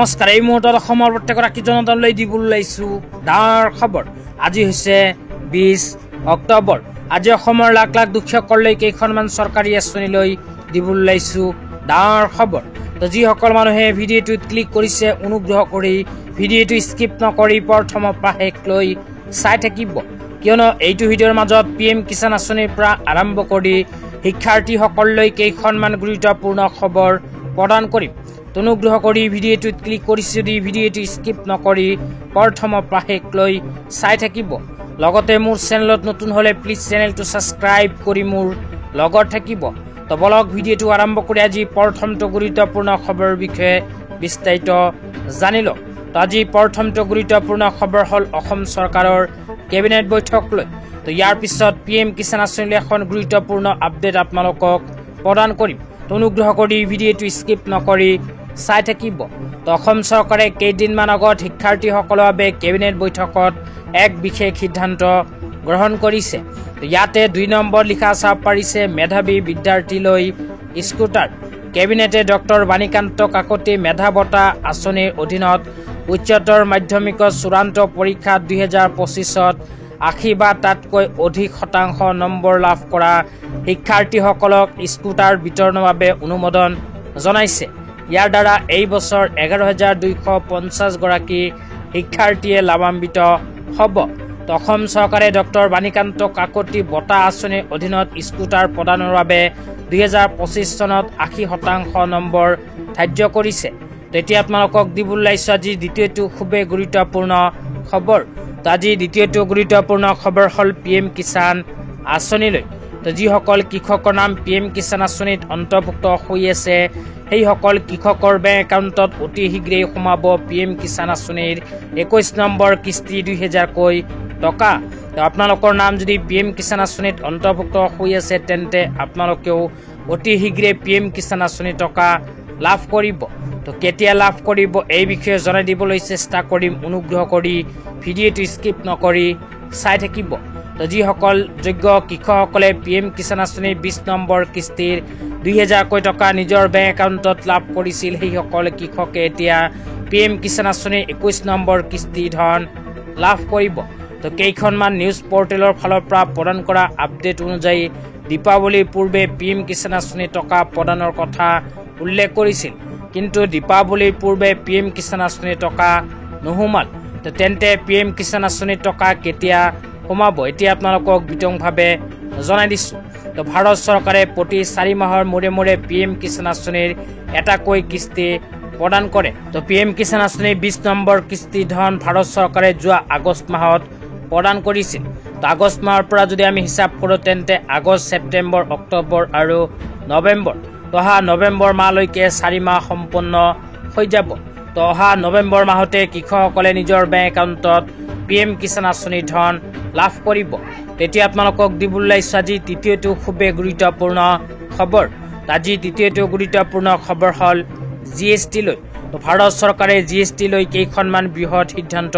নমস্কাৰ। এই মুহূৰ্তত অসমৰ প্ৰত্যেকগৰাকী জনতালৈ দিবলৈ ওলাইছো ডাঙৰ খবৰ। আজি হৈছে 20 অক্টোবৰ। আজি অসমৰ লাখ লাখ দুখীয়াসকললৈ কেইখনমান চৰকাৰী আঁচনিলৈ দিবলৈ ওলাইছো ডাঙৰ খবৰ। তো যিসকল মানুহে ভিডিঅ'টোত ক্লিক কৰিছে অনুগ্ৰহ কৰি ভিডিঅ'টো স্কিপ নকৰি প্ৰথমৰ পৰা শেষলৈ চাই থাকিব, কিয়নো এইটো ভিডিঅ'ৰ মাজত PM কিষাণ আঁচনিৰ পৰা আৰম্ভ কৰি শিক্ষাৰ্থীসকললৈ কেইখনমান গুৰুত্বপূৰ্ণ খবৰ প্ৰদান কৰিম। অনুগ্ৰহ কৰি ভিডিঅ'টোত ক্লিক কৰিছে যদি ভিডিঅ'টো স্কিপ নকৰি প্ৰথমৰ পৰা শেষলৈ চাই থাকিব। লগতে মোৰ চেনেলত নতুন হ'লে প্লিজ চেনেলটো ছাবস্ক্ৰাইব কৰি মোৰ লগত থাকিব। তো বলক ভিডিঅ'টো আৰম্ভ কৰি আজি প্ৰথমটো গুৰুত্বপূৰ্ণ খবৰৰ বিষয়ে বিস্তাৰিত জানি লওক। তো আজি প্ৰথমটো গুৰুত্বপূৰ্ণ খবৰ হ'ল অসম চৰকাৰৰ কেবিনেট বৈঠক লৈ। তো ইয়াৰ পিছত PM কিষাণ আঁচনিলৈ এখন গুৰুত্বপূৰ্ণ আপডেট আপোনালোকক প্ৰদান কৰিম। অনুগ্ৰহ কৰি ভিডিঅ'টো স্কিপ নকৰি চাই থাকিব। তো অসম চৰকাৰে কেইদিনমান আগত শিক্ষাৰ্থীসকলৰ বাবে কেবিনেট বৈঠকত এক বিশেষ সিদ্ধান্ত গ্ৰহণ কৰিছে। ইয়াতে 2 নম্বৰ লিখা চাব পাৰিছে মেধাৱী বিদ্যাৰ্থীলৈ স্কুটাৰ। কেবিনেটে ডক্টৰ বাণীকান্ত কাকতি মেধা বঁটা আঁচনিৰ অধীনত উচ্চতৰ মাধ্যমিকৰ চূড়ান্ত পৰীক্ষাত 2025ত 80 বা তাতকৈ অধিক শতাংশ নম্বৰ লাভ কৰা শিক্ষাৰ্থীসকলক স্কুটাৰ বিতৰণৰ বাবে অনুমোদন জনাইছে। ইয়াৰ দ্বাৰা এই বছৰ 11,250 গৰাকী শিক্ষাৰ্থীয়ে লাভান্বিত হ'ব। অসম চৰকাৰে ডক্টৰ বাণীকান্ত কাকতি বঁটা আঁচনিৰ অধীনত স্কুটাৰ প্ৰদানৰ বাবে 2025 চনত 80% নম্বৰ ধাৰ্য কৰিছে। তেতিয়া আপোনালোকক দিবলৈ ওলাইছো আজি দ্বিতীয়টো খুবেই গুৰুত্বপূৰ্ণ খবৰ। তো আজি দ্বিতীয়টো গুৰুত্বপূৰ্ণ খবৰ হ'ল PM কিষাণ আঁচনিলৈ। তো যিসকল কৃষকৰ নাম PM কিষাণ আঁচনিত অন্তৰ্ভুক্ত হৈ আছে সেইসকল কৃষকৰ বেংক একাউণ্টত অতি শীঘ্ৰেই সোমাব PM কিষাণ আঁচনিৰ 21 নম্বৰ কিস্তি 2000কৈ টকা। তো আপোনালোকৰ নাম যদি PM কিষাণ আঁচনিত অন্তৰ্ভুক্ত হৈ আছে তেন্তে আপোনালোকেও অতি শীঘ্ৰে PM কিষাণ আঁচনিৰ টকা লাভ কৰিব। তো কেতিয়া লাভ কৰিব এই বিষয়ে জনাই দিবলৈ চেষ্টা কৰিম। অনুগ্ৰহ কৰি ভিডিঅ'টো স্কিপ নকৰি চাই থাকিব। তো যিসকল যোগ্য কৃষকসকলে PM কিষাণ আঁচনিৰ 20 নম্বৰ কিস্তিৰ 2000কৈ টকা নিজৰ বেংক একাউণ্টত লাভ কৰিছিল সেইসকল কৃষকে এতিয়া PM কিষাণ আঁচনিৰ 21 নম্বৰ কিস্তি ধন লাভ কৰিব। তো কেইখনমান নিউজ পৰ্টেলৰ ফালৰ পৰা প্ৰদান কৰা আপডেট অনুযায়ী দীপাৱলীৰ পূৰ্বে PM কিষাণ আঁচনিৰ টকা প্ৰদানৰ কথা উল্লেখ কৰিছিল, কিন্তু দীপাৱলীৰ পূৰ্বে PM কিষাণ আঁচনিৰ টকা নোসোমাল। তো তেন্তে PM কিষাণ আঁচনিৰ টকা কেতিয়া সোমাব এতিয়া আপোনালোকক বিতংভাৱে জনাই দিছোঁ। তো ভাৰত চৰকাৰে প্ৰতি 4 মাহৰ মূৰে মূৰে PM কিষাণ আঁচনিৰ এটাকৈ কিস্তি প্ৰদান কৰে। তো PM কিষাণ আঁচনিৰ 20 নম্বৰ কিস্তি ধন ভাৰত চৰকাৰে যোৱা আগষ্ট মাহত প্ৰদান কৰিছিল। তো আগষ্ট মাহৰ পৰা যদি আমি হিচাপ কৰোঁ তেন্তে আগষ্ট, ছেপ্টেম্বৰ, অক্টোবৰ আৰু নৱেম্বৰ। তো অহা নৱেম্বৰ মাহলৈকে 4 মাহ সম্পন্ন হৈ যাব। তো অহা নৱেম্বৰ মাহতে কৃষকসকলে নিজৰ বেংক একাউণ্টত PM কিষাণ আঁচনিৰ ধন লাভ কৰিব। তেতিয়া আপোনালোকক দিবলৈ ওলাইছো আজি তৃতীয়টো খুবেই গুৰুত্বপূৰ্ণ খবৰ। আজি তৃতীয়টো গুৰুত্বপূৰ্ণ খবৰ হ'ল GST লৈ। তো ভাৰত চৰকাৰে GST লৈ কেইখনমান বৃহৎ সিদ্ধান্ত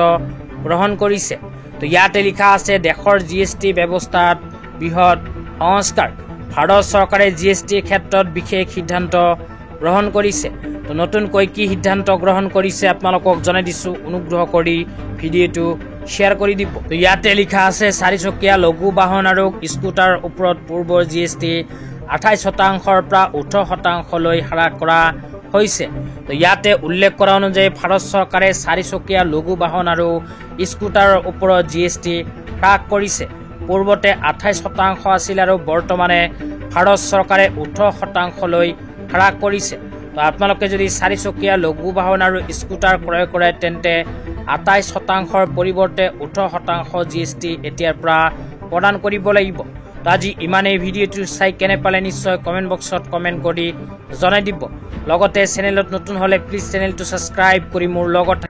গ্ৰহণ কৰিছে। তো ইয়াতে লিখা আছে দেশৰ GST ব্যৱস্থাত বৃহৎ সংস্কাৰ। ভাৰত চৰকাৰে GSTৰ ক্ষেত্ৰত বিশেষ সিদ্ধান্ত গ্ৰহণ কৰিছে। তো নতুনকৈ কি সিদ্ধান্ত গ্ৰহণ কৰিছে আপোনালোকক জনাই দিছোঁ। অনুগ্ৰহ কৰি ভিডিঅ'টো শ্বেয়াৰ কৰি দিব। তো ইয়াতে লিখা আছে 4 চকীয়া লঘু বাহন আৰু স্কুটাৰৰ ওপৰত পূৰ্বৰ GST 28% পৰা 18%লৈ হ্ৰাস কৰা হৈছে। তো ইয়াতে উল্লেখ কৰা অনুযায়ী ভাৰত চৰকাৰে 4 চকীয়া লঘু বাহন আৰু স্কুটাৰৰ ওপৰত GST হ্ৰাস কৰিছে। পূৰ্বতে 28% আছিল আৰু বৰ্তমানে ভাৰত চৰকাৰে 18%লৈ হ্ৰাস কৰিছে। তো আপোনালোকে যদি 4 চকীয়া লঘু বাহন আৰু স্কুটাৰ ক্ৰয় কৰে তেন্তে 28%ৰ পৰিৱৰ্তে 18% GST এতিয়াৰ পৰা প্ৰদান কৰিব লাগিব। তো আজি ইমানেই। ভিডিঅ'টো চাই কেনে পালে নিশ্চয় কমেণ্ট বক্সত কমেণ্ট কৰি জনাই দিব। লগতে চেনেলত নতুন হ'লে প্লিজ চেনেলটো ছাবস্ক্ৰাইব কৰি মোৰ লগত